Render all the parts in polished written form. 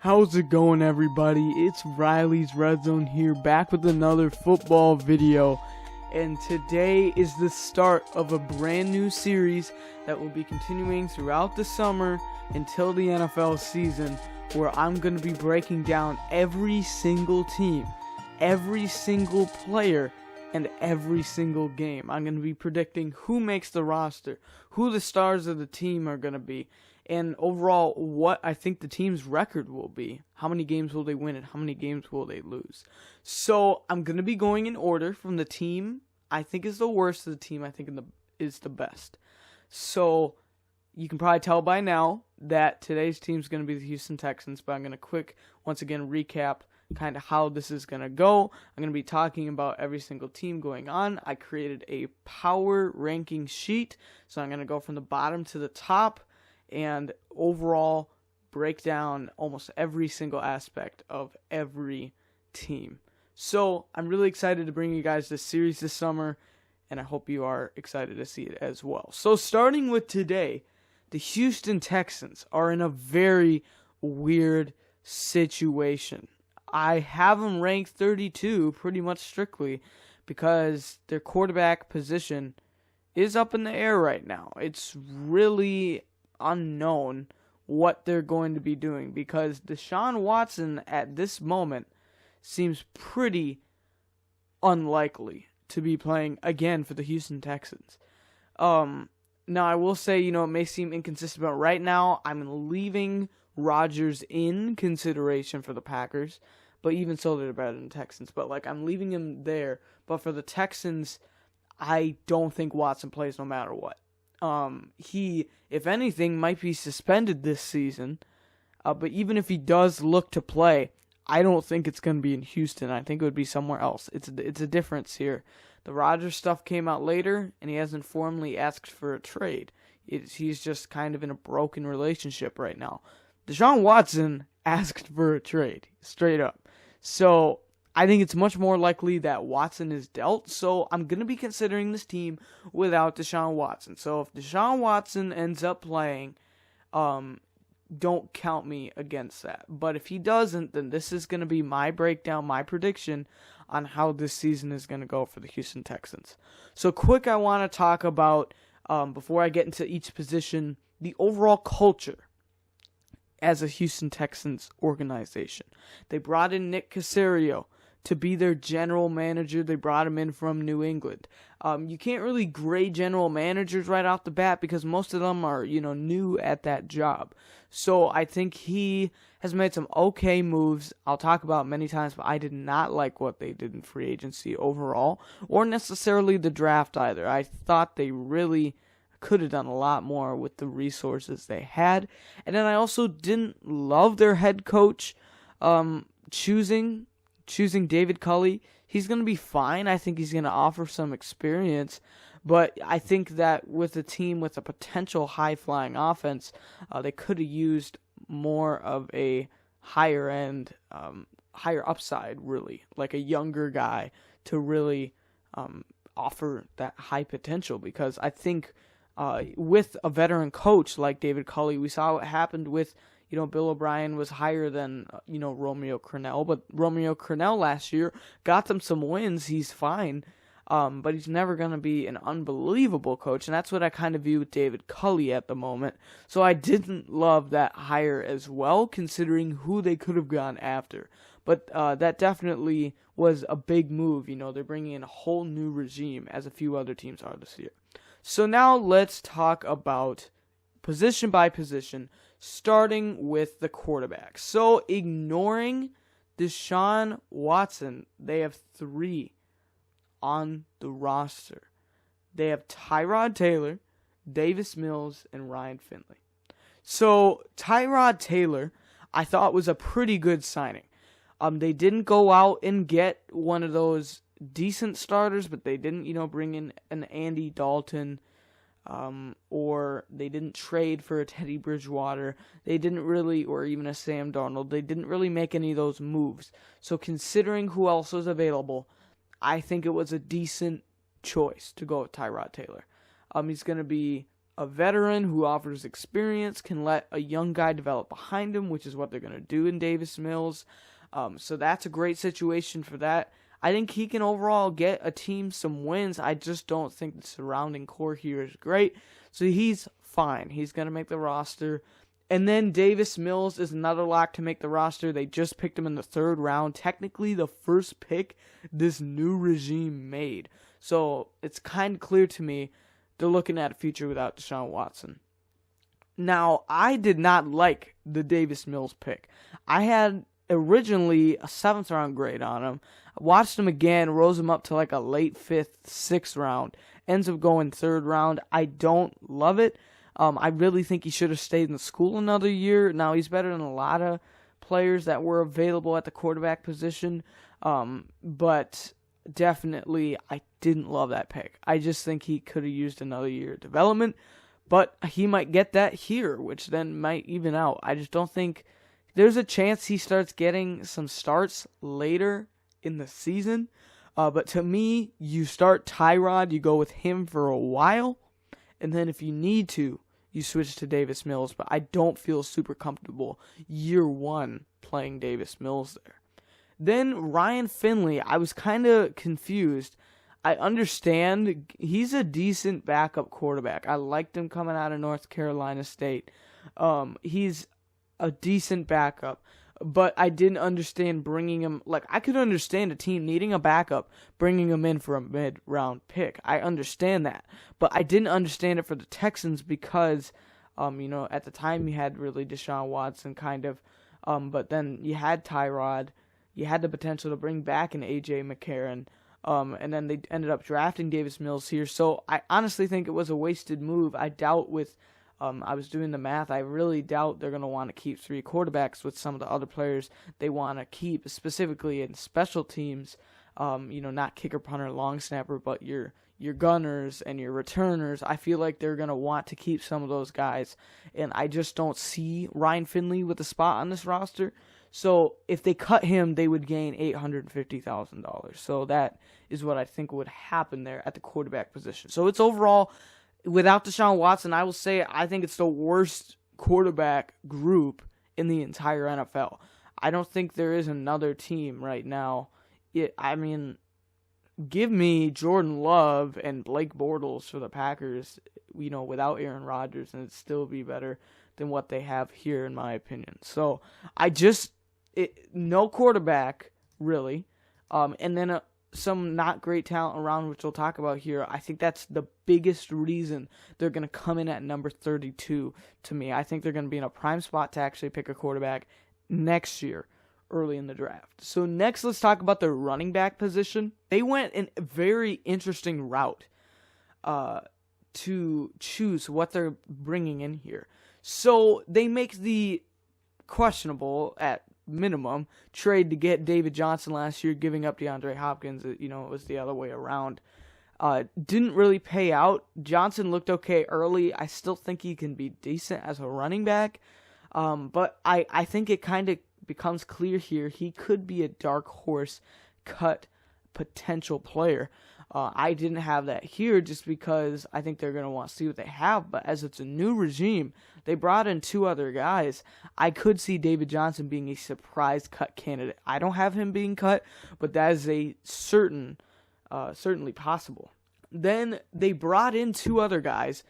How's it going, everybody? It's Riley's Redzone here, back with another football video. And today is the start of a brand new series that will be continuing throughout the summer until the NFL season, where I'm going to be breaking down every single team, every single player, and every single game. I'm going to be predicting who makes the roster, who the stars of the team are going to be, and overall what I think the team's record will be. How many games will they win and how many games will they lose? So I'm going to be going in order from the team I think is the worst to the team I think is the best. So you can probably tell by now that today's team is going to be the Houston Texans, but I'm going to once again recap kind of how this is going to go. I'm going to be talking about every single team going on. I created a power ranking sheet, so I'm going to go from the bottom to the top and overall break down almost every single aspect of every team. So I'm really excited to bring you guys this series this summer, and I hope you are excited to see it as well. So starting with today, the Houston Texans are in a very weird situation. I have them ranked 32 pretty much strictly because their quarterback position is up in the air right now. It's really unknown what they're going to be doing because Deshaun Watson at this moment seems pretty unlikely to be playing again for the Houston Texans. Now I will say, it may seem inconsistent, but right now I'm leaving Rodgers in consideration for the Packers, but even so they're better than the Texans. But I'm leaving him there. But for the Texans, I don't think Watson plays no matter what. He, if anything, might be suspended this season. But even if he does look to play, I don't think it's going to be in Houston. I think it would be somewhere else. It's a difference here. The Rodgers stuff came out later, and he hasn't formally asked for a trade. He's just kind of in a broken relationship right now. Deshaun Watson asked for a trade, straight up. So I think it's much more likely that Watson is dealt. So I'm going to be considering this team without Deshaun Watson. So if Deshaun Watson ends up playing, don't count me against that. But if he doesn't, then this is going to be my breakdown, my prediction on how this season is going to go for the Houston Texans. So quick, I want to talk about, before I get into each position, the overall culture as a Houston Texans organization. They brought in Nick Caserio to be their general manager. They brought him in from New England. You can't really grade general managers right off the bat because most of them are, new at that job. So I think he has made some okay moves. I'll talk about many times, but I did not like what they did in free agency overall, or necessarily the draft either. I thought they really could have done a lot more with the resources they had. And then I also didn't love their head coach choosing David Culley. He's going to be fine. I think he's going to offer some experience. But I think that with a team with a potential high-flying offense, they could have used more of a higher upside, really, like a younger guy to really offer that high potential. Because I think with a veteran coach like David Culley, we saw what happened with Bill O'Brien was higher than, Romeo Crennel. But Romeo Crennel last year got them some wins. He's fine. But he's never going to be an unbelievable coach. And that's what I kind of view with David Culley at the moment. So I didn't love that hire as well, considering who they could have gone after. But that definitely was a big move. They're bringing in a whole new regime, as a few other teams are this year. So now let's talk about position by position, starting with the quarterback. So ignoring Deshaun Watson, they have 3 on the roster. They have Tyrod Taylor, Davis Mills, and Ryan Finley. So Tyrod Taylor, I thought was a pretty good signing. They didn't go out and get one of those decent starters, but they didn't, bring in an Andy Dalton, or they didn't trade for a Teddy Bridgewater. They didn't really, or even a Sam Darnold. They didn't really make any of those moves. So considering who else was available, I think it was a decent choice to go with Tyrod Taylor. He's going to be a veteran who offers experience can let a young guy develop behind him, which is what they're going to do in Davis Mills. So that's a great situation for that. I think he can overall get a team some wins. I just don't think the surrounding core here is great. So he's fine. He's going to make the roster. And then Davis Mills is another lock to make the roster. They just picked him in the 3rd round. Technically the first pick this new regime made. So it's kind of clear to me they're looking at a future without Deshaun Watson. Now, I did not like the Davis Mills pick. I had originally a 7th round grade on him. I watched him again, rose him up to like a late 5th, 6th round. Ends up going 3rd round. I don't love it. I really think he should have stayed in the school another year. Now, he's better than a lot of players that were available at the quarterback position. But definitely, I didn't love that pick. I just think he could have used another year of development. But he might get that here, which then might even out. I just don't think there's a chance he starts getting some starts later in the season. But to me, you start Tyrod, you go with him for a while. And then if you need to, you switch to Davis Mills. But I don't feel super comfortable year 1 playing Davis Mills there. Then Ryan Finley, I was kind of confused. I understand he's a decent backup quarterback. I liked him coming out of North Carolina State. He's a decent backup. But I didn't understand bringing him, like, I could understand a team needing a backup, bringing him in for a mid-round pick. I understand that. But I didn't understand it for the Texans because, at the time you had really Deshaun Watson kind of, but then you had Tyrod, you had the potential to bring back an A.J. McCarron, and then they ended up drafting Davis Mills here. So I honestly think it was a wasted move. I doubt with I was doing the math. I really doubt they're going to want to keep 3 quarterbacks with some of the other players they want to keep, specifically in special teams. Not kicker, punter, long snapper, but your gunners and your returners. I feel like they're going to want to keep some of those guys, and I just don't see Ryan Finley with a spot on this roster. So if they cut him, they would gain $850,000. So that is what I think would happen there at the quarterback position. So it's overall, without Deshaun Watson, I will say I think it's the worst quarterback group in the entire NFL. I don't think there is another team right now. Give me Jordan Love and Blake Bortles for the Packers, without Aaron Rodgers, and it'd still be better than what they have here, in my opinion. So no quarterback, really, and then some not great talent around, which we'll talk about here. I think that's the biggest reason they're going to come in at number 32 to me. I think they're going to be in a prime spot to actually pick a quarterback next year, early in the draft. So next, let's talk about the running back position. They went in a very interesting route to choose what they're bringing in here. So they make the questionable, at minimum, trade to get David Johnson last year, giving up DeAndre Hopkins. It was the other way around. Didn't really pay out. Johnson looked okay early. I still think he can be decent as a running back. But I think it kind of becomes clear here he could be a dark horse cut potential player. I didn't have that here just because I think they're going to want to see what they have. But as it's a new regime, they brought in 2 other guys. I could see David Johnson being a surprise cut candidate. I don't have him being cut, but that is a certainly possible. Then they brought in 2 other guys,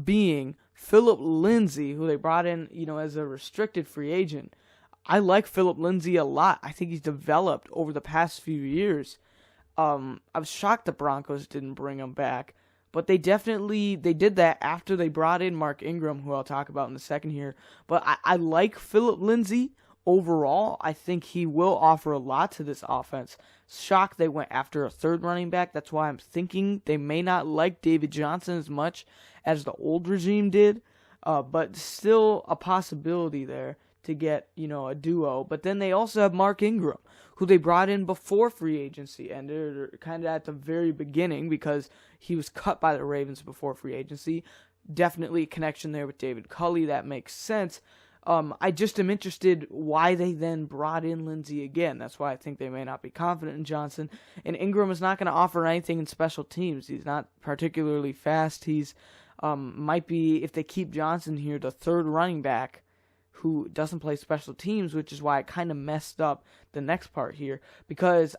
being Phillip Lindsay, who they brought in, as a restricted free agent. I like Phillip Lindsay a lot. I think he's developed over the past few years. I was shocked the Broncos didn't bring him back, but they did that after they brought in Mark Ingram, who I'll talk about in a second here. But I like Phillip Lindsay overall. I think he will offer a lot to this offense. Shocked they went after a 3rd running back. That's why I'm thinking they may not like David Johnson as much as the old regime did, but still a possibility there to get, a duo. But then they also have Mark Ingram, who they brought in before free agency ended, or kind of at the very beginning, because he was cut by the Ravens before free agency. Definitely a connection there with David Culley. That makes sense. I just am interested why they then brought in Lindsay again. That's why I think they may not be confident in Johnson. And Ingram is not going to offer anything in special teams. He's not particularly fast. He's might be, if they keep Johnson here, the third running back who doesn't play special teams, which is why I kind of messed up the next part here, because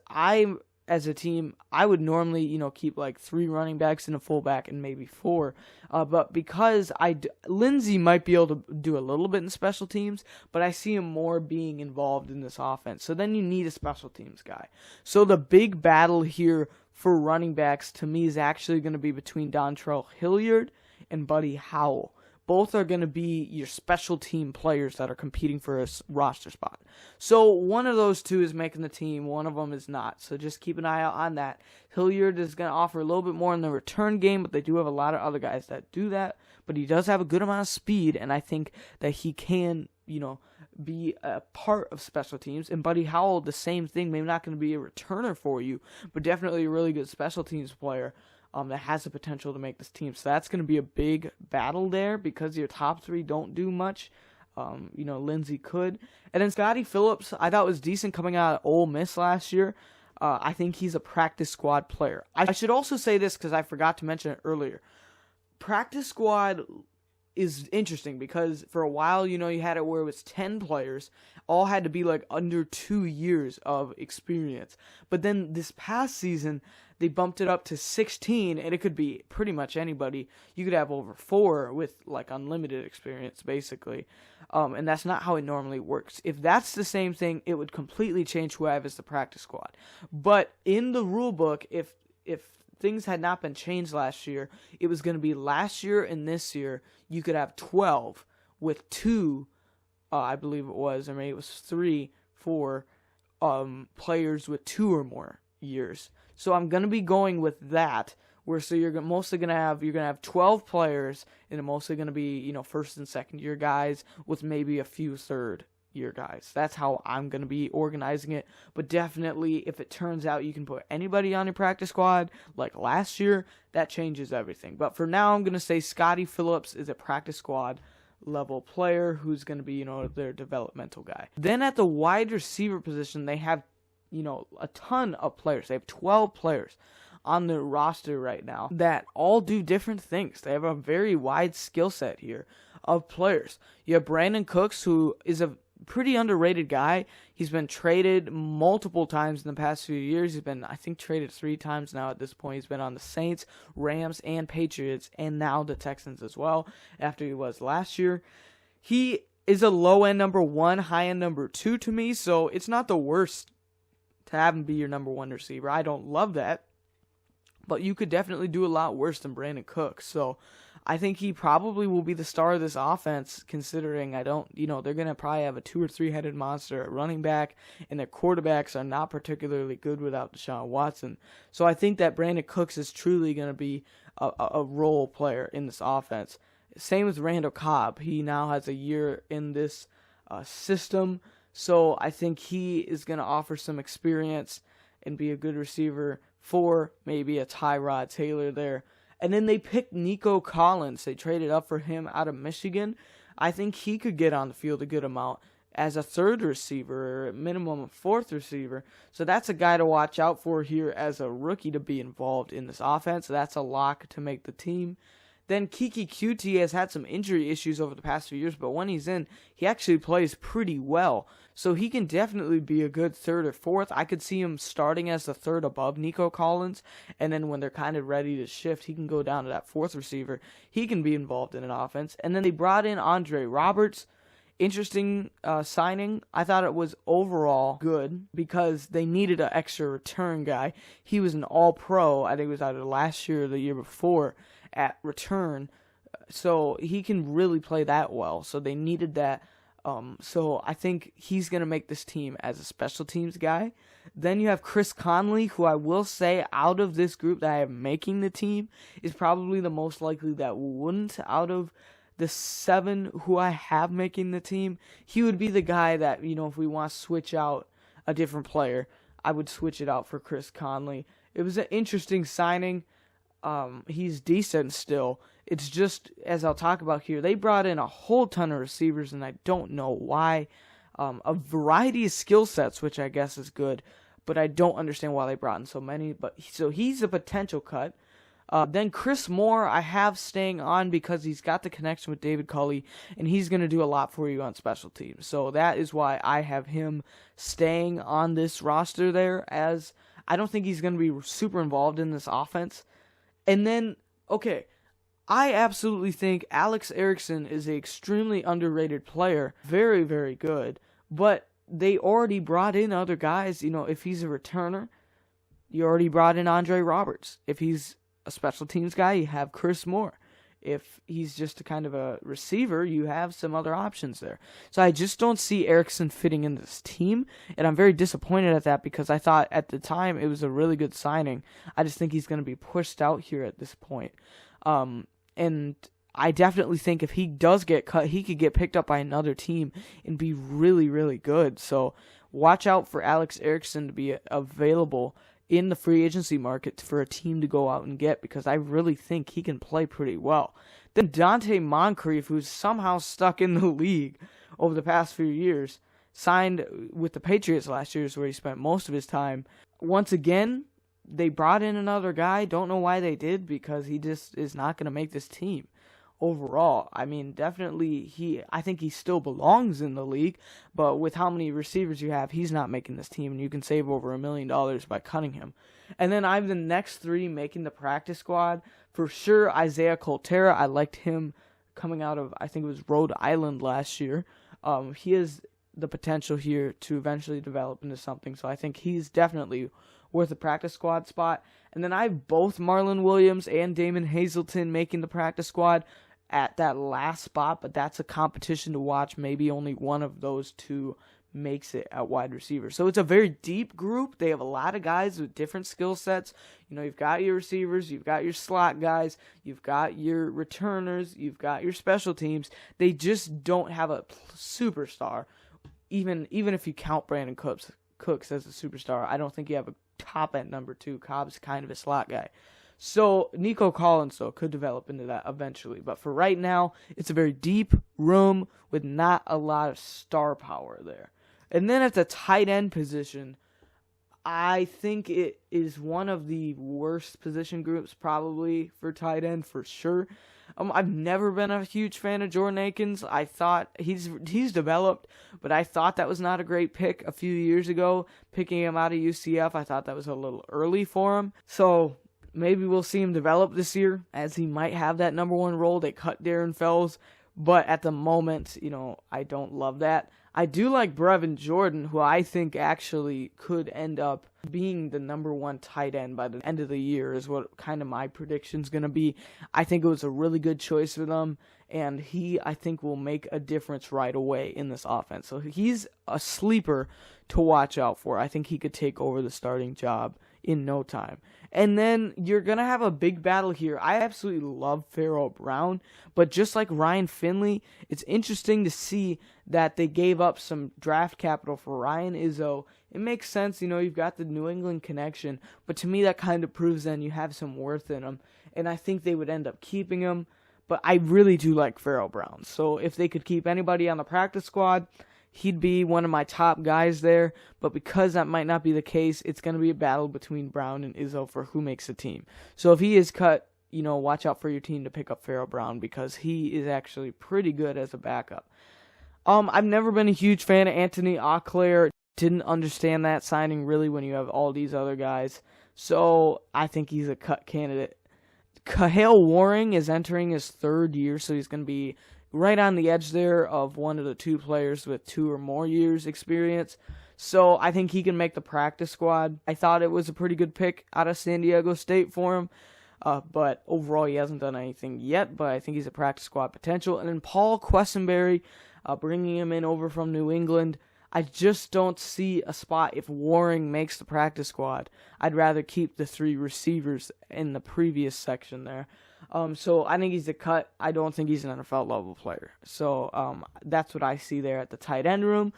as a team, I would normally, keep like 3 running backs and a fullback and maybe 4. But because Lindsey might be able to do a little bit in special teams, but I see him more being involved in this offense. So then you need a special teams guy. So the big battle here for running backs to me is actually going to be between Dontrell Hilliard and Buddy Howell. Both are going to be your special team players that are competing for a roster spot. So one of those two is making the team, one of them is not. So just keep an eye out on that. Hilliard is going to offer a little bit more in the return game, but they do have a lot of other guys that do that. But he does have a good amount of speed, and I think that he can, be a part of special teams. And Buddy Howell, the same thing, maybe not going to be a returner for you, but definitely a really good special teams player. That has the potential to make this team. So that's going to be a big battle there because your top 3 don't do much. Lindsey could. And then Scotty Phillips, I thought was decent coming out of Ole Miss last year. I think he's a practice squad player. I should also say this because I forgot to mention it earlier. Practice squad is interesting because for a while, you had it where it was 10 players, all had to be like under 2 years of experience. But then this past season, they bumped it up to 16, and it could be pretty much anybody. You could have over 4 with like unlimited experience, basically. And that's not how it normally works. If that's the same thing, it would completely change who I have as the practice squad. But in the rule book, if things had not been changed last year, it was going to be last year and this year, you could have 12 with 2, I believe it was, or maybe it was 3, 4 players with 2 or more years. So I'm going to be going with that, where so you're mostly going to have 12 players, and it's mostly going to be, first and second year guys with maybe a few third year guys. That's how I'm going to be organizing it. But definitely, if it turns out you can put anybody on your practice squad like last year, that changes everything. But for now, I'm going to say Scotty Phillips is a practice squad level player who's going to be, their developmental guy. Then at the wide receiver position, they have, a ton of players. They have 12 players on their roster right now that all do different things. They have a very wide skill set here of players. You have Brandon Cooks, who is a pretty underrated guy. He's been traded multiple times in the past few years. He's been, I think, traded 3 times now at this point. He's been on the Saints, Rams, and Patriots, and now the Texans as well, after he was last year. He is a low-end number 1, high-end number 2 to me, so it's not the worst to have him be your number 1 receiver. I don't love that, but you could definitely do a lot worse than Brandon Cooks. So I think he probably will be the star of this offense, considering they're going to probably have a 2 or 3-headed monster at running back, and their quarterbacks are not particularly good without Deshaun Watson. So I think that Brandon Cooks is truly going to be a role player in this offense. Same with Randall Cobb. He now has a year in this system, so I think he is going to offer some experience and be a good receiver for maybe a Tyrod Taylor there. And then they picked Nico Collins. They traded up for him out of Michigan. I think he could get on the field a good amount as a 3rd receiver, or at minimum a 4th receiver. So that's a guy to watch out for here as a rookie to be involved in this offense. That's a lock to make the team. Then Kiki QT has had some injury issues over the past few years, but when he's in, he actually plays pretty well. So he can definitely be a good 3rd or 4th. I could see him starting as the 3rd above Nico Collins, and then when they're kind of ready to shift, he can go down to that 4th receiver. He can be involved in an offense. And then they brought in Andre Roberts. Interesting signing. I thought it was overall good because they needed an extra return guy. He was an all-pro. I think it was either last year or the year before at return. So he can really play that well. So they needed that. So I think he's going to make this team as a special teams guy. Then you have Chris Conley, who I will say out of this group that I have making the team is probably the most likely that wouldn't out of the 7 who I have making the team. He would be the guy that, if we want to switch out a different player, I would switch it out for Chris Conley. It was an interesting signing. He's decent still. It's just, as I'll talk about here, they brought in a whole ton of receivers, and I don't know why. A variety of skill sets, which I guess is good, but I don't understand why they brought in so many. So he's a potential cut. Then Chris Moore, I have staying on because he's got the connection with David Culley, and he's going to do a lot for you on special teams. So that is why I have him staying on this roster there, as I don't think he's going to be super involved in this offense. And then, okay, I absolutely think Alex Erickson is an extremely underrated player. Very, very good. But they already brought in other guys. If he's a returner, you already brought in Andre Roberts. If he's a special teams guy, you have Chris Moore. If he's just a kind of a receiver, you have some other options there. So I just don't see Erickson fitting in this team, and I'm very disappointed at that because I thought at the time it was a really good signing. I just think he's going to be pushed out here at this point. And I definitely think if he does get cut, he could get picked up by another team and be really, really good. So watch out for Alex Erickson to be available in the free agency market for a team to go out and get, because I really think he can play pretty well. Then Dante Moncrief, who's somehow stuck in the league over the past few years, signed with the Patriots last year, is where he spent most of his time. Once again, they brought in another guy. Don't know why they did, because he just is not going to make this team. Overall, I mean, definitely I think he still belongs in the league, but with how many receivers you have, he's not making this team, and you can save over $1 million by cutting him. And then I have the next three making the practice squad. For sure, Isaiah Colterra. I liked him coming out of, I think it was Rhode Island last year. He has the potential here to eventually develop into something, so I think he's definitely worth a practice squad spot. And then I have both Marlon Williams and Damon Hazleton making the practice squad at that last spot, but that's a competition to watch. Maybe only one of those two makes it at wide receiver. So it's a very deep group. They have a lot of guys with different skill sets. You've got your receivers, you've got your slot guys, you've got your returners, you've got your special teams. They just don't have a superstar. Even if you count Brandon Cooks as a superstar, I don't think you have a top at number 2. Cobb's kind of a slot guy. So Nico Collins, though, could develop into that eventually. But for right now, it's a very deep room with not a lot of star power there. And then at the tight end position, I think it is one of the worst position groups probably for tight end for sure. I've never been a huge fan of Jordan Akins. I thought he's developed, but I thought that was not a great pick a few years ago. Picking him out of UCF, I thought that was a little early for him. So maybe we'll see him develop this year, as he might have that number 1 role. They cut Darren Fells, but at the moment, I don't love that. I do like Brevin Jordan, who I think actually could end up being the number 1 tight end by the end of the year, is what kind of my prediction's going to be. I think it was a really good choice for them, and he, I think, will make a difference right away in this offense. So he's a sleeper to watch out for. I think he could take over the starting job in no time. And then you're going to have a big battle here. I absolutely love Pharaoh Brown, but just like Ryan Finley, it's interesting to see that they gave up some draft capital for Ryan Izzo. It makes sense, you've got the New England connection, but to me that kind of proves then you have some worth in him, and I think they would end up keeping him. But I really do like Pharaoh Brown, so if they could keep anybody on the practice squad, he'd be one of my top guys there. But because that might not be the case, it's going to be a battle between Brown and Izzo for who makes the team. So if he is cut, watch out for your team to pick up Pharaoh Brown, because he is actually pretty good as a backup. I've never been a huge fan of Anthony Auclair. Didn't understand that signing really when you have all these other guys. So I think he's a cut candidate. Kahale Warring is entering his 3rd year, so he's going to be right on the edge there of one of the 2 players with 2 or more years experience. So I think he can make the practice squad. I thought it was a pretty good pick out of San Diego State for him. But overall, he hasn't done anything yet, but I think he's a practice squad potential. And then Paul Quessenberry, bringing him in over from New England. I just don't see a spot if Warring makes the practice squad. I'd rather keep the 3 receivers in the previous section there. So I think he's a cut. I don't think he's an NFL level player. So that's what I see there at the tight end room.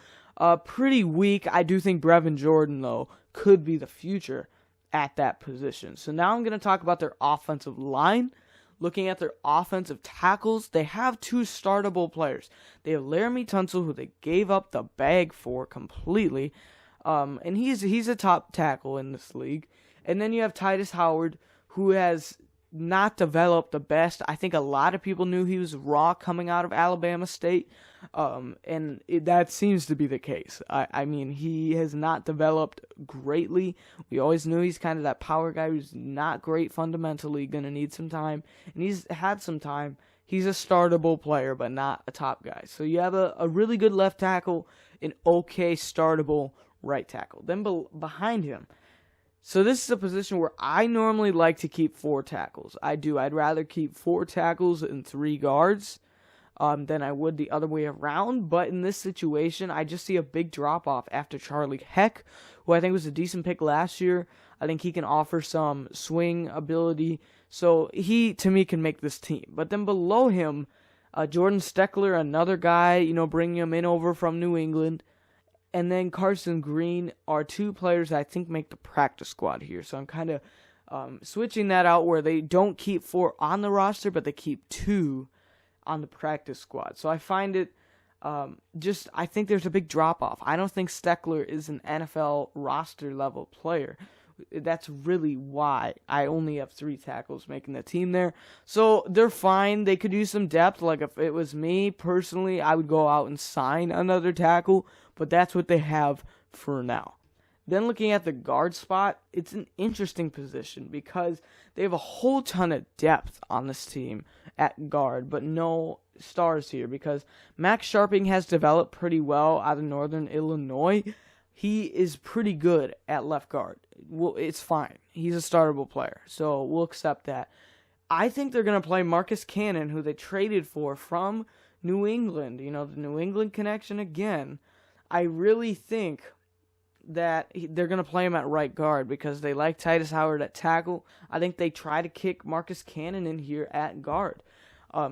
Pretty weak. I do think Brevin Jordan, though, could be the future at that position. So now I'm going to talk about their offensive line. Looking at their offensive tackles, they have 2 startable players. They have Laramie Tunsil, who they gave up the bag for completely, and he's a top tackle in this league. And then you have Titus Howard, who has not developed the best. I think a lot of people knew he was raw coming out of Alabama State, and that seems to be the case. I mean, he has not developed greatly. We always knew he's kind of that power guy who's not great fundamentally, going to need some time, and he's had some time. He's a startable player, but not a top guy. So you have a really good left tackle, an okay startable right tackle. Then behind him, so this is a position where I normally like to keep 4 tackles. I'd rather keep 4 tackles and 3 guards than I would the other way around. But in this situation, I just see a big drop-off after Charlie Heck, who I think was a decent pick last year. I think he can offer some swing ability. So he, to me, can make this team. But then below him, Jordan Steckler, another guy, bringing him in over from New England. And then Carson Green are 2 players that I think make the practice squad here. So I'm kind of switching that out where they don't keep 4 on the roster, but they keep 2 on the practice squad. So I find it I think there's a big drop-off. I don't think Steckler is an NFL roster-level player. That's really why I only have 3 tackles making the team there. So they're fine. They could use some depth. Like if it was me personally, I would go out and sign another tackle. But that's what they have for now. Then looking at the guard spot, it's an interesting position because they have a whole ton of depth on this team at guard, but no stars here because Max Sharping has developed pretty well out of Northern Illinois. He is pretty good at left guard. Well, it's fine. He's a startable player, so we'll accept that. I think they're going to play Marcus Cannon, who they traded for from New England. The New England connection again. I really think that they're going to play him at right guard because they like Titus Howard at tackle. I think they try to kick Marcus Cannon in here at guard.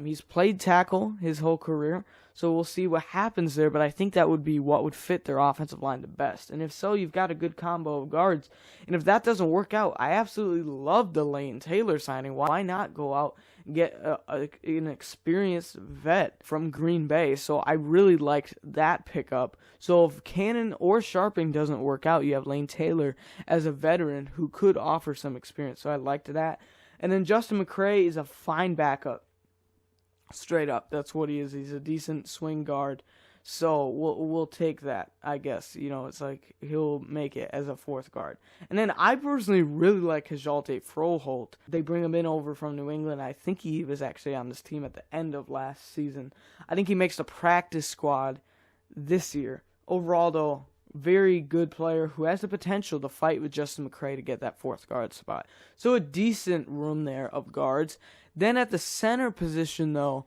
He's played tackle his whole career, so we'll see what happens there, but I think that would be what would fit their offensive line the best. And if so, you've got a good combo of guards. And if that doesn't work out, I absolutely love the Lane Taylor signing. Why not go out and get an experienced vet from Green Bay? So I really liked that pickup. So if Cannon or Sharping doesn't work out, you have Lane Taylor as a veteran who could offer some experience. So I liked that. And then Justin McCray is a fine backup. Straight up, that's what he is. He's a decent swing guard, so we'll take that, I guess. It's like he'll make it as a 4th guard. And then I personally really like Kajal Froholt. They bring him in over from New England. I think he was actually on this team at the end of last season. I think he makes the practice squad this year. Overall, though, very good player who has the potential to fight with Justin McCray to get that 4th guard spot. So a decent room there of guards. Then at the center position, though,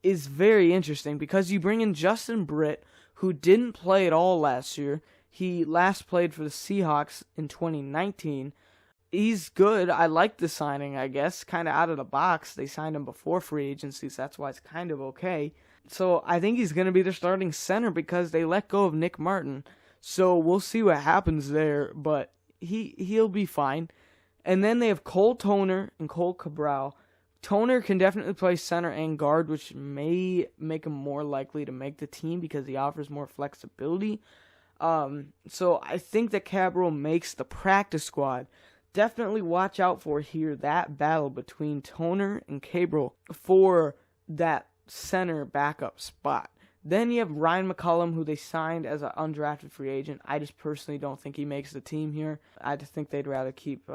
is very interesting because you bring in Justin Britt, who didn't play at all last year. He last played for the Seahawks in 2019. He's good. I like the signing, I guess. Kind of out of the box. They signed him before free agency, so that's why it's kind of okay. So I think he's going to be their starting center because they let go of Nick Martin. So we'll see what happens there, but he'll be fine. And then they have Cole Toner and Cole Cabral. Toner can definitely play center and guard, which may make him more likely to make the team because he offers more flexibility. So I think that Cabral makes the practice squad. Definitely watch out for here that battle between Toner and Cabral for that center backup spot. Then you have Ryan McCollum, who they signed as an undrafted free agent. I just personally don't think he makes the team here. I just think they'd rather keep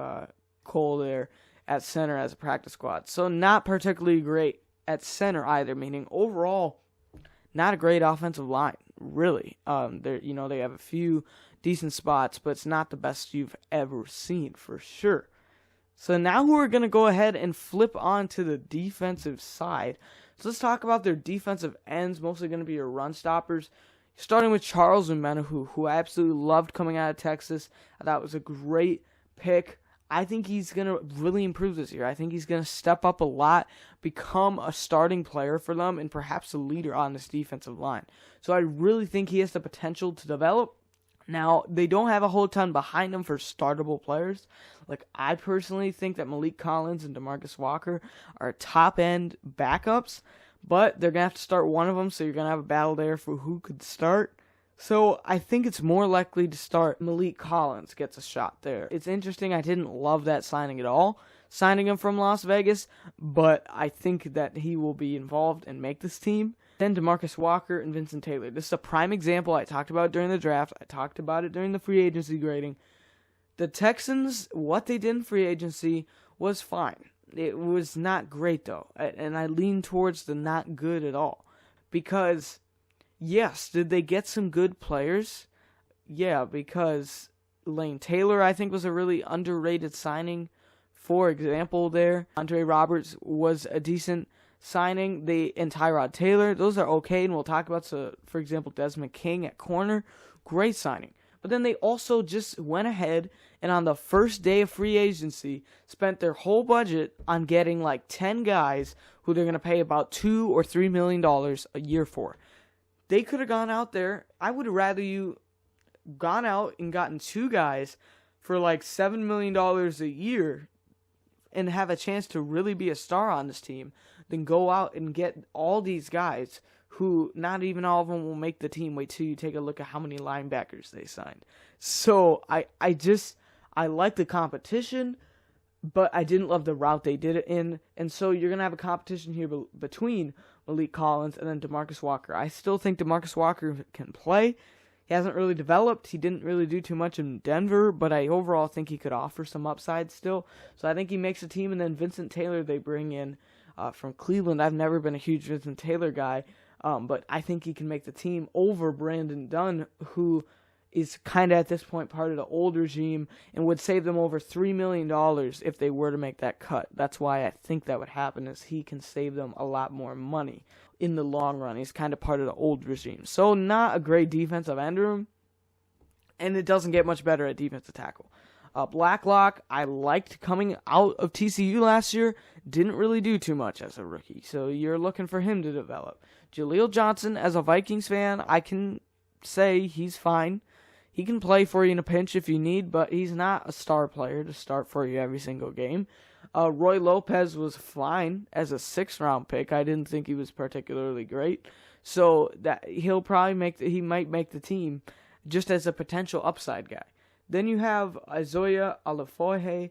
Cole there at center as a practice squad. So not particularly great at center either, meaning overall not a great offensive line, really. They have a few decent spots, but it's not the best you've ever seen for sure. So now we're going to go ahead and flip on to the defensive side. So let's talk about their defensive ends, mostly going to be your run stoppers. Starting with Charles Omenihu, who I absolutely loved coming out of Texas. I thought it was a great pick. I think he's going to really improve this year. I think he's going to step up a lot, become a starting player for them, and perhaps a leader on this defensive line. So I really think he has the potential to develop. Now, they don't have a whole ton behind them for startable players. Like, I personally think that Malik Collins and DeMarcus Walker are top-end backups, but they're going to have to start one of them, so you're going to have a battle there for who could start. So I think it's more likely to start Malik Collins gets a shot there. It's interesting. I didn't love that signing at all, signing him from Las Vegas, but I think that he will be involved and make this team. Then DeMarcus Walker and Vincent Taylor. This is a prime example I talked about during the draft. I talked about it during the free agency grading. The Texans, what they did in free agency was fine. It was not great, though, and I lean towards the not good at all. Because, yes, did they get some good players? Yeah, because Lane Taylor, I think, was a really underrated signing. For example, there, Andre Roberts was a decent signing. And Tyrod Taylor, those are okay, and we'll talk about, for example, Desmond King at corner. Great signing. But then they also just went ahead and on the first day of free agency spent their whole budget on getting like 10 guys who they're going to pay about $2 or $3 million a year for. They could have gone out there. I would have rather you gone out and gotten 2 guys for like $7 million a year and have a chance to really be a star on this team than go out and get all these guys who not even all of them will make the team. Wait till you take a look at how many linebackers they signed. So I like the competition, but I didn't love the route they did it in. And so you're going to have a competition here between Malik Collins and then DeMarcus Walker. I still think DeMarcus Walker can play. He hasn't really developed. He didn't really do too much in Denver, but I overall think he could offer some upside still. So I think he makes a team. And then Vincent Taylor they bring in from Cleveland. I've never been a huge Vincent Taylor guy. But I think he can make the team over Brandon Dunn, who is kind of at this point part of the old regime and would save them over $3 million if they were to make that cut. That's why I think that would happen, is he can save them a lot more money in the long run. He's kind of part of the old regime. So not a great defensive end room, and it doesn't get much better at defensive tackle. Blacklock, I liked coming out of TCU last year. Didn't really do too much as a rookie, so you're looking for him to develop. Jaleel Johnson, as a Vikings fan, I can say he's fine. He can play for you in a pinch if you need, but he's not a star player to start for you every single game. Roy Lopez was fine as a 6th-round pick. I didn't think he was particularly great, so that he'll probably he might make the team just as a potential upside guy. Then you have Isaiah Alafohe.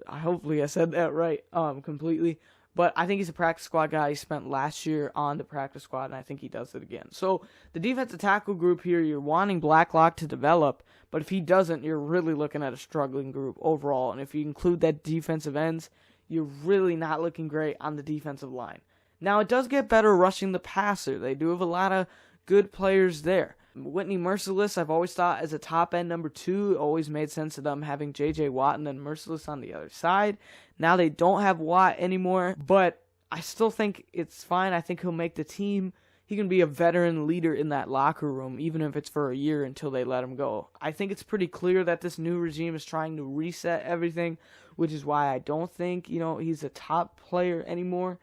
Hopefully I said that right completely. But I think he's a practice squad guy. He spent last year on the practice squad, and I think he does it again. So the defensive tackle group here, you're wanting Blacklock to develop, but if he doesn't, you're really looking at a struggling group overall. And if you include that defensive ends, you're really not looking great on the defensive line. Now, it does get better rushing the passer. They do have a lot of good players there. Whitney Merciless, I've always thought as a top-end number 2, always made sense to them having J.J. Watt and then Merciless on the other side. Now they don't have Watt anymore, but I still think it's fine. I think he'll make the team. He can be a veteran leader in that locker room, even if it's for a year until they let him go. I think it's pretty clear that this new regime is trying to reset everything, which is why I don't think, he's a top player anymore.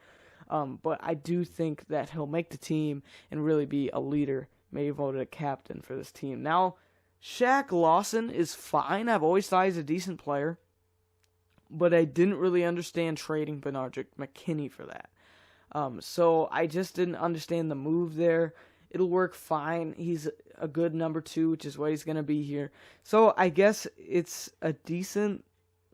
But I do think that he'll make the team and really be a leader. Maybe voted a captain for this team. Now, Shaq Lawson is fine. I've always thought he's a decent player, but I didn't really understand trading Benardrick McKinney for that. So I just didn't understand the move there. It'll work fine. He's a good number 2, which is what he's going to be here. So I guess it's a decent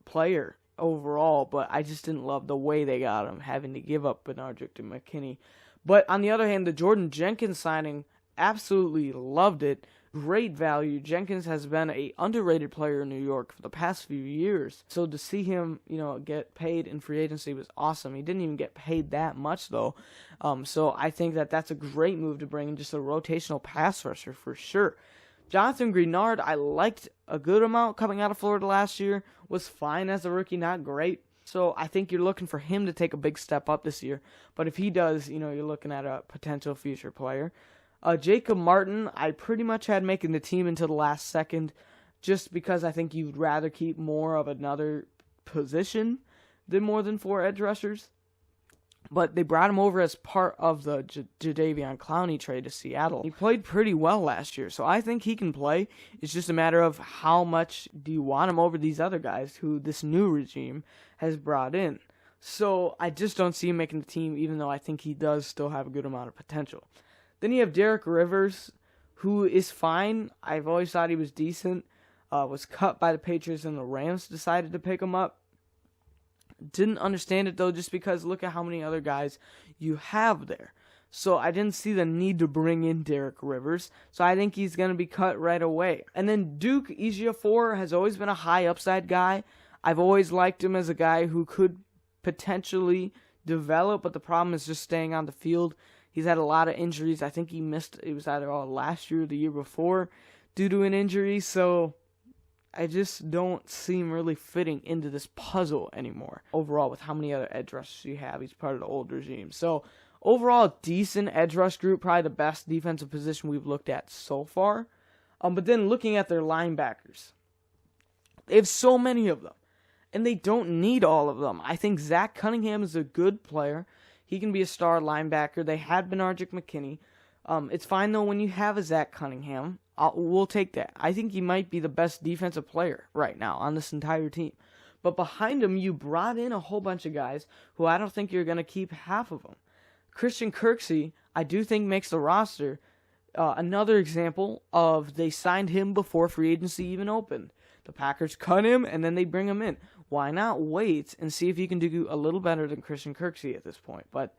player overall, but I just didn't love the way they got him, having to give up Benardrick to McKinney. But on the other hand, the Jordan Jenkins signing, absolutely loved it. Great value. Jenkins has been a underrated player in New York for the past few years. So to see him, get paid in free agency was awesome. He didn't even get paid that much though. So I think that that's a great move to bring in, just a rotational pass rusher for sure. Jonathan Greenard, I liked a good amount coming out of Florida last year. Was fine as a rookie, not great. So I think you're looking for him to take a big step up this year. But if he does, you're looking at a potential future player. Jacob Martin, I pretty much had making the team until the last second, just because I think you'd rather keep more of another position than more than 4 edge rushers. But they brought him over as part of the Jadeveon Clowney trade to Seattle. He played pretty well last year, so I think he can play. It's just a matter of how much do you want him over these other guys who this new regime has brought in. So I just don't see him making the team, even though I think he does still have a good amount of potential. Then you have Derek Rivers, who is fine. I've always thought he was decent. Was cut by the Patriots and the Rams decided to pick him up. Didn't understand it though, just because look at how many other guys you have there. So I didn't see the need to bring in Derek Rivers. So I think he's going to be cut right away. And then Duke Ejiofor has always been a high upside guy. I've always liked him as a guy who could potentially develop, but the problem is just staying on the field. He's had a lot of injuries. I think he missed, it was either last year or the year before due to an injury. So I just don't see him really fitting into this puzzle anymore. Overall, with how many other edge rushers you have, he's part of the old regime. So overall, decent edge rush group, probably the best defensive position we've looked at so far. But then looking at their linebackers, they have so many of them, and they don't need all of them. I think Zach Cunningham is a good player. He can be a star linebacker. They had Benardic McKinney. It's fine, though, when you have a Zach Cunningham. We'll take that. I think he might be the best defensive player right now on this entire team. But behind him, you brought in a whole bunch of guys who I don't think you're going to keep half of them. Christian Kirksey, I do think makes the roster. Another example of they signed him before free agency even opened. The Packers cut him, and then they bring him in. Why not wait and see if you can do a little better than Christian Kirksey at this point? But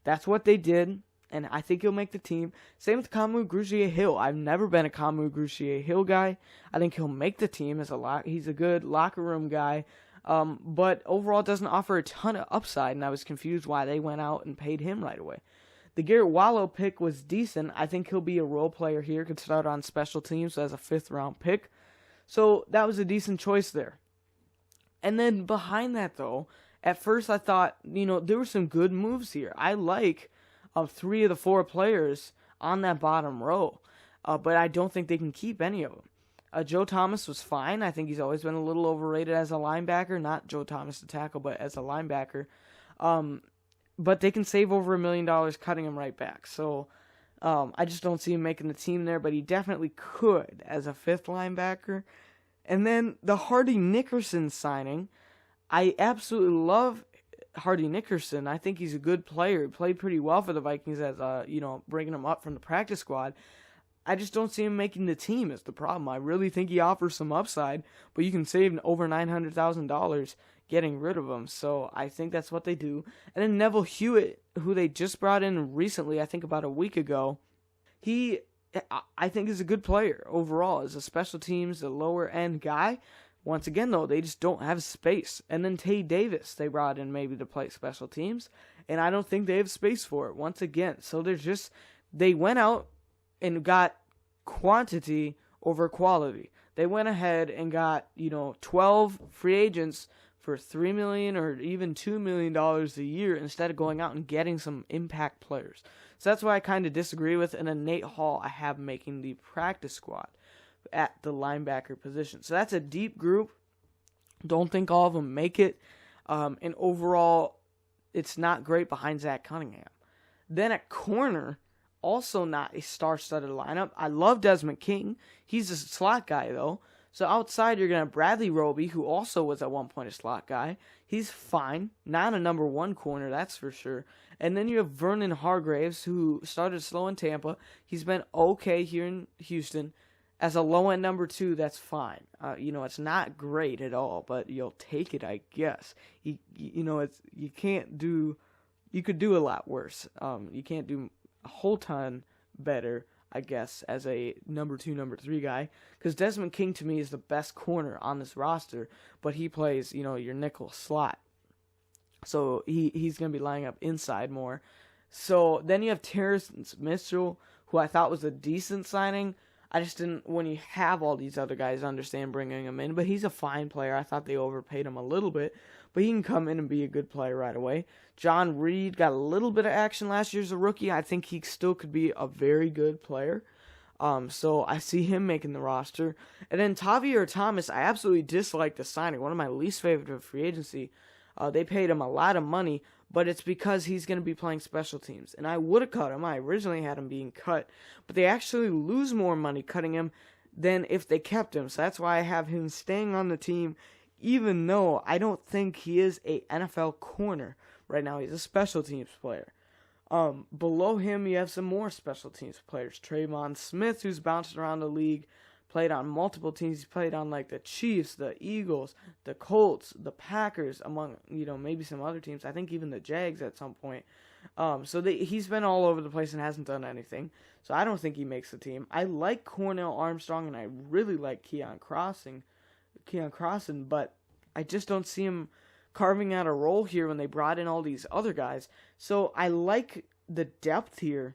that's what they did, and I think he'll make the team. Same with Kamu Grugier-Hill. I've never been a Kamu Grugier-Hill guy. I think he'll make the team. He's a good locker room guy. But overall doesn't offer a ton of upside, and I was confused why they went out and paid him right away. The Garrett Wallow pick was decent. I think he'll be a role player here, could start on special teams as a 5th-round pick. So that was a decent choice there. And then behind that, though, at first I thought, there were some good moves here. I like 3 of the 4 players on that bottom row, but I don't think they can keep any of them. Joe Thomas was fine. I think he's always been a little overrated as a linebacker. Not Joe Thomas the tackle, but as a linebacker. But they can save over $1 million cutting him right back. So I just don't see him making the team there, but he definitely could as a 5th linebacker. And then the Hardy Nickerson signing. I absolutely love Hardy Nickerson. I think he's a good player. He played pretty well for the Vikings as bringing him up from the practice squad. I just don't see him making the team is the problem. I really think he offers some upside, but you can save over $900,000 getting rid of him. So I think that's what they do. And then Neville Hewitt, who they just brought in recently, I think about a week ago, I think is a good player overall as a special teams, a lower end guy. Once again, though, they just don't have space. And then Tay Davis, they brought in maybe to play special teams, and I don't think they have space for it once again. So they went out and got quantity over quality. They went ahead and got, 12 free agents for $3 million or even $2 million a year instead of going out and getting some impact players. So that's why I kind of disagree with. And then Nate Hall, I have making the practice squad at the linebacker position. So that's a deep group. Don't think all of them make it. And overall, it's not great behind Zach Cunningham. Then at corner, also not a star-studded lineup. I love Desmond King. He's a slot guy, though. So outside, you're going to have Bradley Roby, who also was at one point a slot guy. He's fine. Not a number 1 corner, that's for sure. And then you have Vernon Hargraves, who started slow in Tampa. He's been okay here in Houston. As a low-end number 2, that's fine. It's not great at all, but you'll take it, I guess. You could do a lot worse. You can't do a whole ton better, I guess, as a number 2, number 3 guy. Because Desmond King, to me, is the best corner on this roster, but he plays, your nickel slot. So he's going to be lining up inside more. So then you have Terrence Mitchell, who I thought was a decent signing. I just didn't, when you have all these other guys, understand bringing him in. But he's a fine player. I thought they overpaid him a little bit. But he can come in and be a good player right away. John Reed got a little bit of action last year as a rookie. I think he still could be a very good player. So I see him making the roster. And then Tavier Thomas, I absolutely dislike the signing. One of my least favorite of free agency. They paid him a lot of money, but it's because he's going to be playing special teams. And I would have cut him. I originally had him being cut. But they actually lose more money cutting him than if they kept him. So that's why I have him staying on the team, even though I don't think he is a NFL corner right now. He's a special teams player. Below him, you have some more special teams players. Trayvon Smith, who's bounced around the league, played on multiple teams. He's played on like the Chiefs, the Eagles, the Colts, the Packers, among maybe some other teams. I think even the Jags at some point. He's been all over the place and hasn't done anything. So I don't think he makes the team. I like Cornell Armstrong and I really like Keon Crossan, but I just don't see him carving out a role here when they brought in all these other guys. So I like the depth here,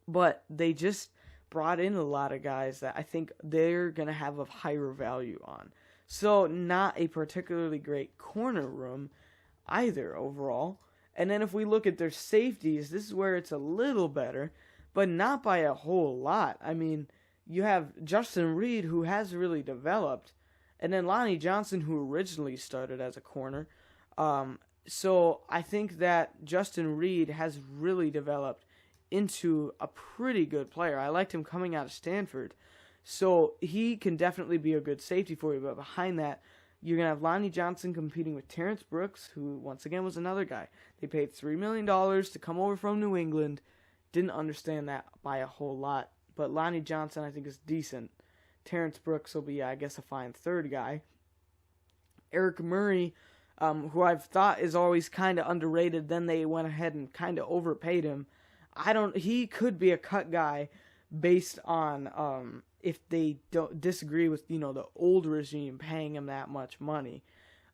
but they just brought in a lot of guys that I think they're going to have a higher value on. So not a particularly great corner room either overall. And then if we look at their safeties, this is where it's a little better, but not by a whole lot. I mean, you have Justin Reed, who has really developed, and then Lonnie Johnson, who originally started as a corner. So I think that Justin Reed has really developed into a pretty good player. I liked him coming out of Stanford. So he can definitely be a good safety for you. But behind that, you're going to have Lonnie Johnson competing with Terrence Brooks, who once again was another guy. They paid $3 million to come over from New England. Didn't understand that by a whole lot. But Lonnie Johnson, I think, is decent. Terrence Brooks will be, I guess, a fine third guy. Eric Murray, who I've thought is always kind of underrated. Then they went ahead and kind of overpaid him. He could be a cut guy based on if they don't disagree with, the old regime paying him that much money.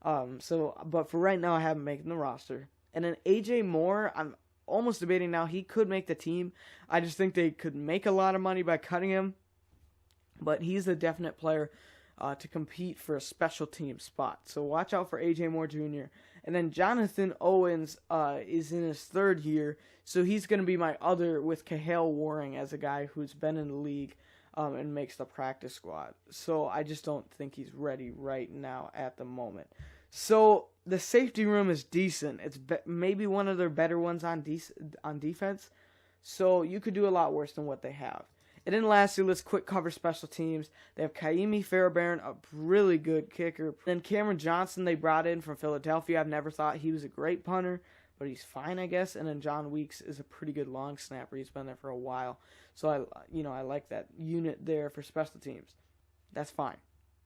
But for right now, I haven't made the roster. And then AJ Moore, I'm almost debating now he could make the team. I just think they could make a lot of money by cutting him. But he's a definite player to compete for a special team spot. So watch out for AJ Moore Jr. And then Jonathan Owens is in his third year, so he's going to be my other with Kahale Warring as a guy who's been in the league and makes the practice squad. So I just don't think he's ready right now at the moment. So the safety room is decent. It's maybe one of their better ones on defense. So you could do a lot worse than what they have. And then lastly, let's quick cover special teams. They have Kaimi Fairbairn, a really good kicker. Then Cameron Johnson they brought in from Philadelphia. I've never thought he was a great punter, but he's fine, I guess. And then John Weeks is a pretty good long snapper. He's been there for a while. So I like that unit there for special teams. That's fine.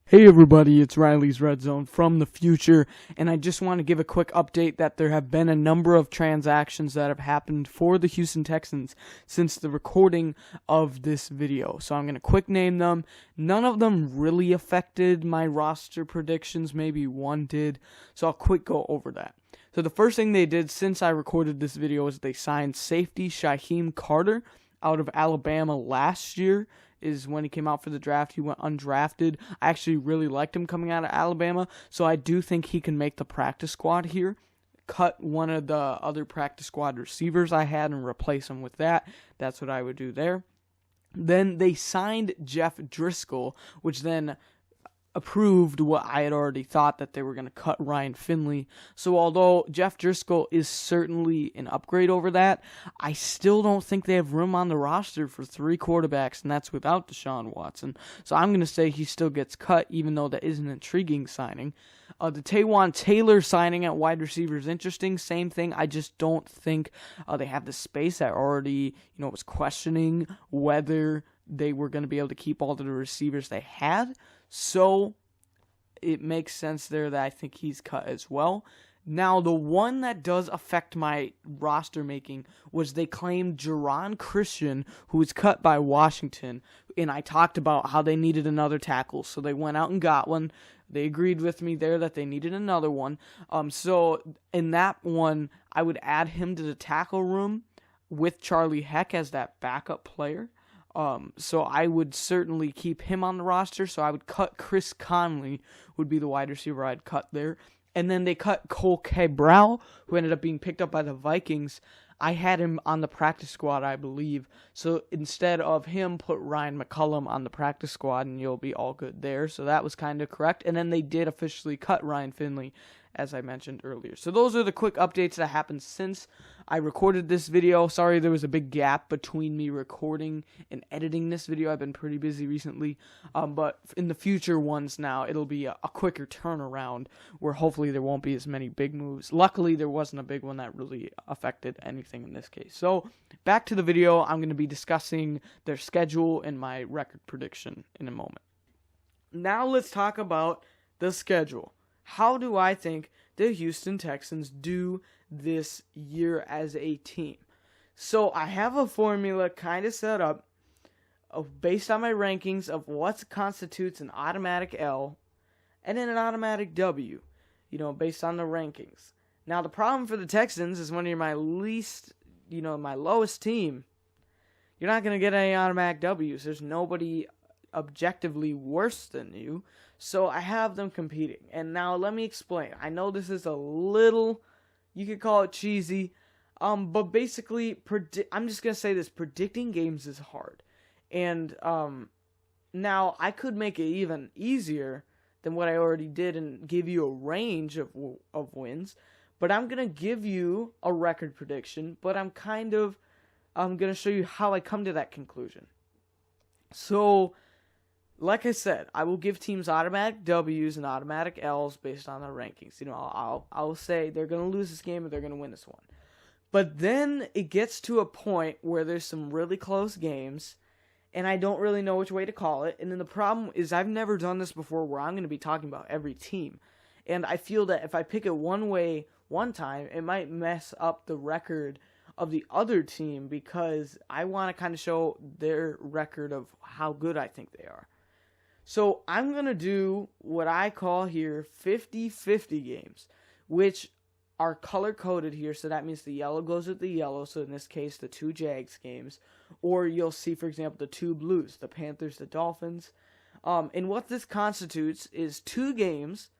Hey everybody, it's Riley's Redzone from the future, and I just want to give a quick update that there have been a number of transactions that have happened for the Houston Texans since the recording of this video. So I'm going to quick name them. None of them really affected my roster predictions, maybe one did, so I'll quick go over that. So the first thing they did since I recorded this video is they signed safety Shaheem Carter out of Alabama last year. Is when he came out for the draft. He went undrafted. I actually really liked him coming out of Alabama, so I do think he can make the practice squad here. Cut one of the other practice squad receivers I had and replace him with that. That's what I would do there. Then they signed Jeff Driscoll, which then approved what I had already thought, that they were going to cut Ryan Finley. So although Jeff Driscoll is certainly an upgrade over that, I still don't think they have room on the roster for 3 quarterbacks, and that's without Deshaun Watson. So I'm going to say he still gets cut, even though that is an intriguing signing. The Taywan Taylor signing at wide receiver is interesting. Same thing. I just don't think they have the space. I already was questioning whether they were going to be able to keep all of the receivers they had. So it makes sense there that I think he's cut as well. Now, the one that does affect my roster making was they claimed Jerron Christian, who was cut by Washington. And I talked about how they needed another tackle. So they went out and got one. They agreed with me there that they needed another one. So in that one, I would add him to the tackle room with Charlie Heck as that backup player. So I would certainly keep him on the roster. So I would cut Chris Conley, would be the wide receiver I'd cut there. And then they cut Cole Cabral, who ended up being picked up by the Vikings. I had him on the practice squad, I believe. So instead of him, put Ryan McCullum on the practice squad, and you'll be all good there. So that was kind of correct. And then they did officially cut Ryan Finley, as I mentioned earlier. So those are the quick updates that happened since I recorded this video. Sorry there was a big gap between me recording and editing this video. I've been pretty busy recently. But in the future ones now, it'll be a quicker turnaround where hopefully there won't be as many big moves. Luckily, there wasn't a big one that really affected anything in this case. So, back to the video. I'm going to be discussing their schedule and my record prediction in a moment. Now let's talk about the schedule. How do I think the Houston Texans do this year as a team? So I have a formula kind of set up based on my rankings of what constitutes an automatic L and then an automatic W, based on the rankings. Now the problem for the Texans is when you're my my lowest team, you're not going to get any automatic W's. There's nobody objectively worse than you. So I have them competing. And now let me explain. I know this is a little, you could call it cheesy, but basically, I'm just going to say this, predicting games is hard. And now I could make it even easier than what I already did and give you a range of wins. But I'm going to give you a record prediction, but I'm going to show you how I come to that conclusion. So, like I said, I will give teams automatic W's and automatic L's based on their rankings. I'll say they're going to lose this game or they're going to win this one. But then it gets to a point where there's some really close games, and I don't really know which way to call it. And then the problem is I've never done this before where I'm going to be talking about every team. And I feel that if I pick it one way one time, it might mess up the record of the other team because I want to kind of show their record of how good I think they are. So I'm going to do what I call here 50-50 games, which are color-coded here. So that means the yellow goes with the yellow. So in this case, the 2 Jags games. Or you'll see, for example, the 2 Blues, the Panthers, the Dolphins. And what this constitutes is 2 games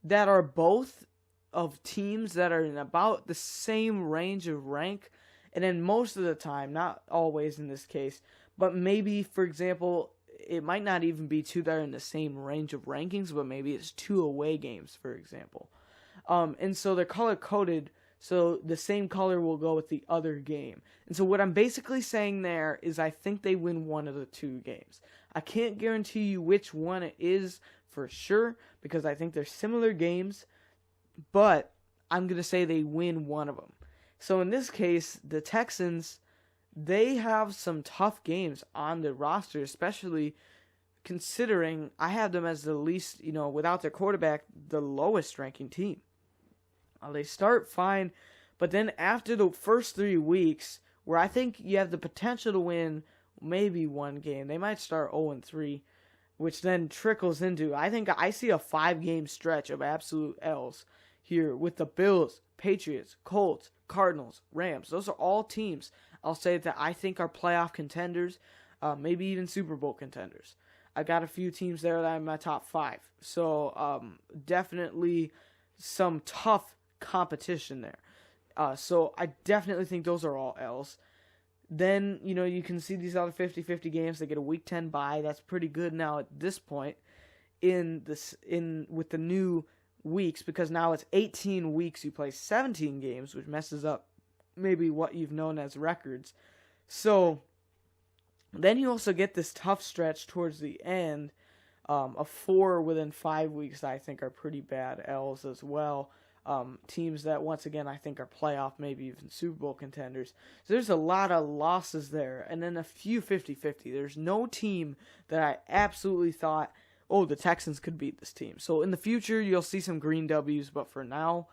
that are both of teams that are in about the same range of rank. And then most of the time, not always in this case, but maybe, for example, it might not even be 2 that are in the same range of rankings, but maybe it's 2 away games, for example. And so they're color-coded, so the same color will go with the other game. And so what I'm basically saying there is I think they win one of the 2 games. I can't guarantee you which one it is for sure, because I think they're similar games, but I'm going to say they win one of them. So in this case, the Texans, they have some tough games on the roster, especially considering I have them as the least, without their quarterback, the lowest ranking team. They start fine, but then after the first 3 weeks, where I think you have the potential to win maybe one game, they might start 0-3, which then trickles into, I think I see a 5-game stretch of absolute L's here with the Bills, Patriots, Colts, Cardinals, Rams. Those are all teams I'll say that I think are playoff contenders, maybe even Super Bowl contenders. I got a few teams there that are in my top 5. So definitely some tough competition there. So I definitely think those are all L's. Then, you can see these other 50-50 games. They get a Week 10 bye. That's pretty good now at this point with the new weeks, because now it's 18 weeks. You play 17 games, which messes up maybe what you've known as records. So then you also get this tough stretch towards the end of 4 within 5 weeks that I think are pretty bad L's as well. Teams that, once again, I think are playoff, maybe even Super Bowl contenders. So there's a lot of losses there, and then a few 50-50. There's no team that I absolutely thought, the Texans could beat this team. So in the future, you'll see some green W's, but for now,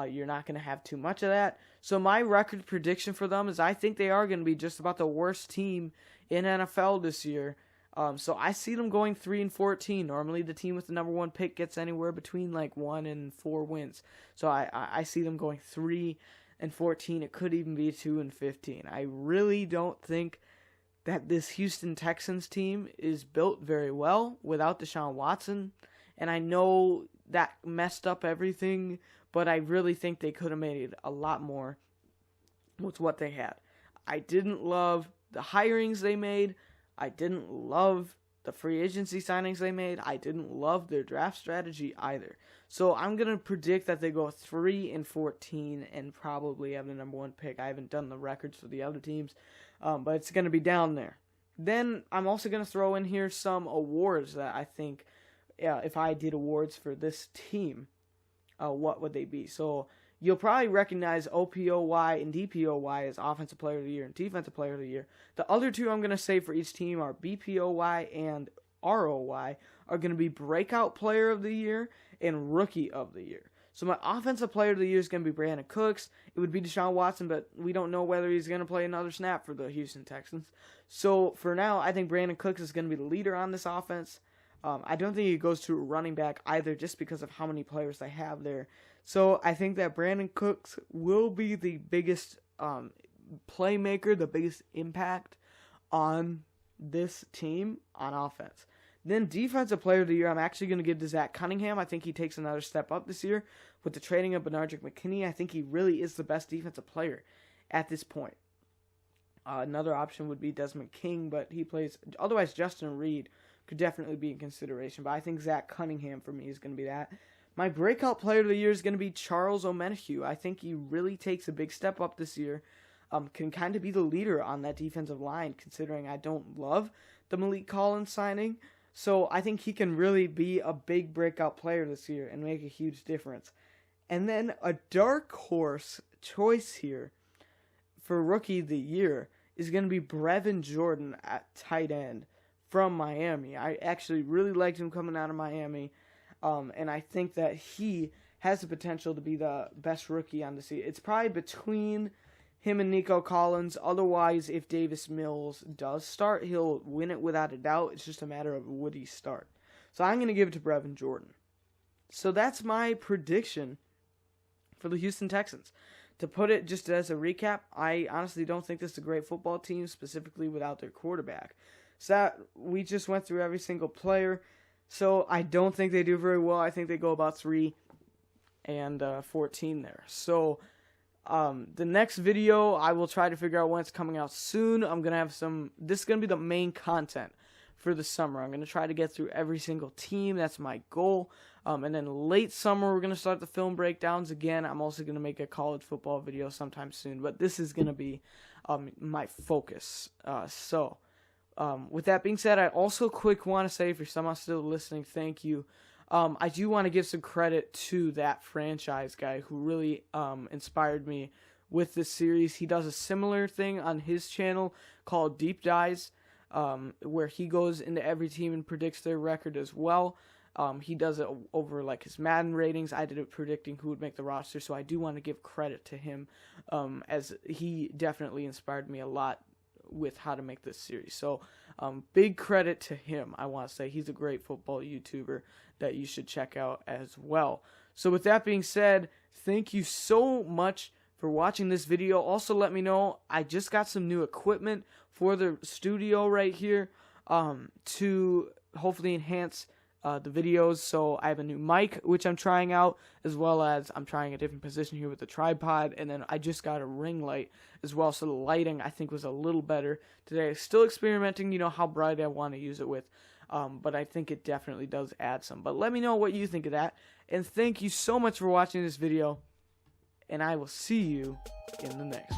you're not going to have too much of that. So my record prediction for them is I think they are going to be just about the worst team in NFL this year. So I see them going 3-14. Normally the team with the number 1 pick gets anywhere between 1 and 4 wins. So I see them going 3-14. It could even be 2-15. I really don't think that this Houston Texans team is built very well without Deshaun Watson. And I know that messed up everything, but I really think they could have made a lot more with what they had. I didn't love the hirings they made. I didn't love the free agency signings they made. I didn't love their draft strategy either. So I'm going to predict that they go 3-14 and probably have the #1 pick. I haven't done the records for the other teams, but it's going to be down there. Then I'm also going to throw in here some awards that I think, if I did awards for this team, what would they be? So you'll probably recognize OPOY and DPOY as Offensive Player of the Year and Defensive Player of the Year. The other two I'm going to say for each team are BPOY and ROY are going to be Breakout Player of the Year and Rookie of the Year. So my Offensive Player of the Year is going to be Brandon Cooks. It would be Deshaun Watson, but we don't know whether he's going to play another snap for the Houston Texans. So for now, I think Brandon Cooks is going to be the leader on this offense. I don't think he goes to a running back either just because of how many players they have there. So I think that Brandon Cooks will be the biggest playmaker, the biggest impact on this team on offense. Then Defensive Player of the Year, I'm actually going to give to Zach Cunningham. I think he takes another step up this year. With the trading of Benardrick McKinney, I think he really is the best defensive player at this point. Another option would be Desmond King, but he plays. Otherwise, Justin Reed could definitely be in consideration. But I think Zach Cunningham for me is going to be that. My Breakout Player of the Year is going to be Charles Omenihu. I think he really takes a big step up this year. Can kind of be the leader on that defensive line, considering I don't love the Malik Collins signing. So I think he can really be a big breakout player this year and make a huge difference. And then a dark horse choice here for Rookie of the Year is going to be Brevin Jordan at tight end from Miami. I actually really liked him coming out of Miami, and I think that he has the potential to be the best rookie on the season. It's probably between him and Nico Collins. Otherwise, if Davis Mills does start, he'll win it without a doubt. It's just a matter of would he start. So I'm going to give it to Brevin Jordan. So that's my prediction for the Houston Texans. To put it just as a recap, I honestly don't think this is a great football team, specifically without their quarterback. So that, we just went through every single player. So I don't think they do very well. I think they go about 3-14 there. So the next video, I will try to figure out when it's coming out soon. I'm going to have this is going to be the main content for the summer. I'm going to try to get through every single team. That's my goal. And then late summer, we're going to start the film breakdowns again. I'm also going to make a college football video sometime soon. But this is going to be my focus. With that being said, I also want to say, if you're somehow still listening, thank you. I do want to give some credit to that franchise guy who really inspired me with this series. He does a similar thing on his channel called Deep Dives, where he goes into every team and predicts their record as well. He does it over like his Madden ratings. I did it predicting who would make the roster, so I do want to give credit to him, as he definitely inspired me a lot with how to make this series. So big credit to him. I want to say he's a great football YouTuber that you should check out as well. So with that being said, thank you so much for watching this video. Also, let me know, I just got some new equipment for the studio right here to hopefully enhance the videos. So I have a new mic, which I'm trying out, as well as I'm trying a different position here with the tripod, and then I just got a ring light as well, so the lighting I think was a little better today. Still experimenting, how bright I want to use it with, but I think it definitely does add some. But let me know what you think of that, and thank you so much for watching this video, and I will see you in the next one.